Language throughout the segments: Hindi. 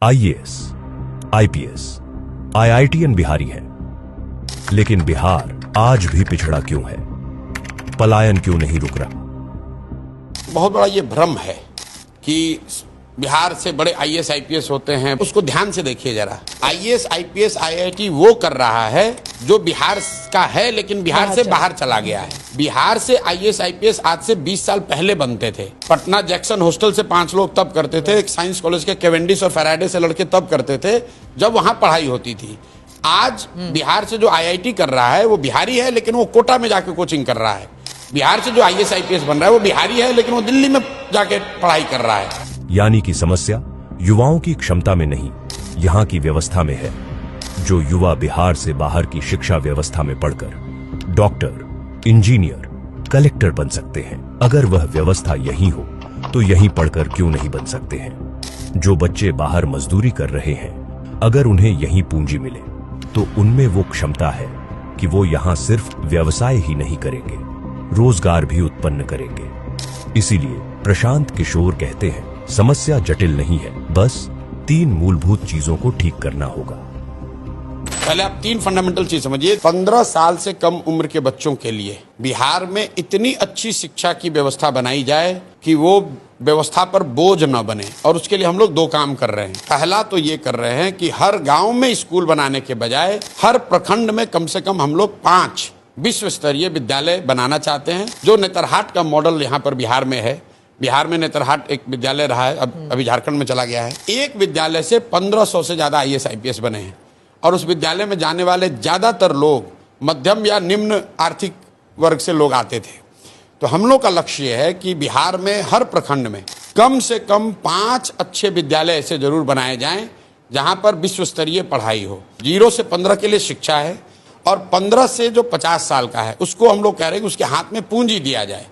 आईएएस, आईपीएस, आईआईटीएन बिहारी हैं। लेकिन बिहार आज भी पिछड़ा क्यों है? पलायन क्यों नहीं रुक रहा? बहुत बड़ा ये भ्रम है कि बिहार से बड़े आईएएस आईपीएस होते हैं। उसको ध्यान से देखिए जरा। आईएएस आईपीएस आईआईटी वो कर रहा है जो बिहार का है लेकिन बिहार से बाहर चला गया है। बिहार से आईएएस आईपीएस आज से 20 साल पहले बनते थे। पटना जैक्सन हॉस्टल से 5 लोग तब करते थे। एक साइंस कॉलेज के केवेंडिश और फैराडे से लड़के तब करते थे जब वहां पढ़ाई होती थी। आज बिहार से जो आईआईटी कर रहा है वो बिहारी है लेकिन वो कोटा में जाके कोचिंग कर रहा है। बिहार से जो आईएएस आईपीएस बन रहा है वो बिहारी है लेकिन वो दिल्ली में जाके पढ़ाई कर रहा है। यानी कि समस्या युवाओं की क्षमता में नहीं, यहाँ की व्यवस्था में है। जो युवा बिहार से बाहर की शिक्षा व्यवस्था में पढ़कर डॉक्टर, इंजीनियर, कलेक्टर बन सकते हैं, अगर वह व्यवस्था यहीं हो तो यहीं पढ़कर क्यों नहीं बन सकते हैं? जो बच्चे बाहर मजदूरी कर रहे हैं, अगर उन्हें यहीं पूंजी मिले तो उनमें वो क्षमता है कि वो यहाँ सिर्फ व्यवसाय ही नहीं करेंगे, रोजगार भी उत्पन्न करेंगे। इसीलिए प्रशांत किशोर कहते हैं, समस्या जटिल नहीं है, बस 3 मूलभूत चीजों को ठीक करना होगा। पहले आप 3 फंडामेंटल चीज समझिए। 15 साल से कम उम्र के बच्चों के लिए बिहार में इतनी अच्छी शिक्षा की व्यवस्था बनाई जाए कि वो व्यवस्था पर बोझ न बने। और उसके लिए हम लोग 2 काम कर रहे हैं। पहला तो ये कर रहे हैं कि हर गांव में स्कूल बनाने के बजाय हर प्रखंड में कम से कम हम लोग 5 विश्व स्तरीय विद्यालय बनाना चाहते हैं। जो नेतरहाट का मॉडल यहाँ पर बिहार में है। बिहार में नेतरहाट एक विद्यालय रहा है, अभी झारखंड में चला गया है। एक विद्यालय से 1500 से ज्यादा आईएएस आईपीएस बने हैं और उस विद्यालय में जाने वाले ज्यादातर लोग मध्यम या निम्न आर्थिक वर्ग से लोग आते थे। तो हम लोग का लक्ष्य है कि बिहार में हर प्रखंड में कम से कम 5 अच्छे विद्यालय ऐसे जरूर बनाए जाएं जहां पर विश्व स्तरीय पढ़ाई हो। 0 से 15 के लिए शिक्षा है और 15 से जो 50 साल का है उसको हम लोग कह रहे हैं कि उसके हाथ में पूंजी दिया जाए,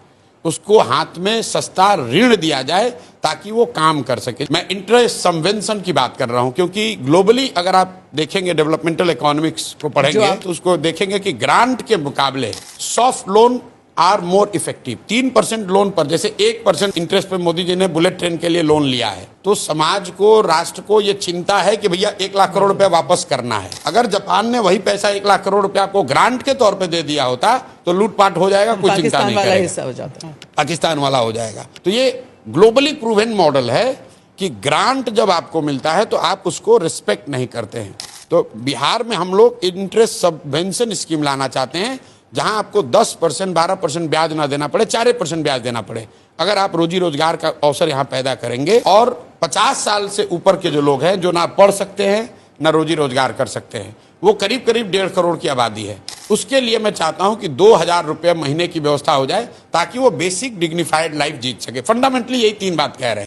उसको हाथ में सस्ता ऋण दिया जाए ताकि वो काम कर सके। मैं इंटरेस्ट सबवेंशन की बात कर रहा हूं क्योंकि ग्लोबली अगर आप देखेंगे डेवलपमेंटल इकोनॉमिक्स को पढ़ेंगे तो उसको देखेंगे कि ग्रांट के मुकाबले soft loan are more effective. 3% loan पर, जैसे 1% इंटरेस्ट पे मोदी जी ने बुलेट ट्रेन के लिए लोन लिया है, तो समाज को, राष्ट्र को ये चिंता है कि भैया 1 लाख करोड़ रुपया वापस करना है। अगर जापान ने वही पैसा 1 लाख करोड़ रुपया को ग्रांट के तौर पे दे दिया होता तो लूटपाट हो जाएगा, कोई चिंता नहीं करेगा, पाकिस्तान वाला हो जाएगा। तो ये ग्लोबली प्रूवन मॉडल है कि ग्रांट जब आपको मिलता है तो आप उसको रिस्पेक्ट नहीं करते हैं। तो बिहार में हम लोग इंटरेस्ट सबवेंशन स्कीम लाना चाहते हैं जहां आपको 10%, 12% ब्याज ना देना पड़े, 4% ब्याज देना पड़े। अगर आप रोजी रोजगार का अवसर यहाँ पैदा करेंगे और 50 साल से ऊपर के जो लोग हैं जो ना पढ़ सकते हैं ना रोजी रोजगार कर सकते हैं, वो करीब करीब 1.5 करोड़ की आबादी है। उसके लिए मैं चाहता हूं कि 2000 रुपये महीने की व्यवस्था हो जाए ताकि वो बेसिक डिग्निफाइड लाइफ जीत सके। फंडामेंटली यही 3 बात कह रहे हैं।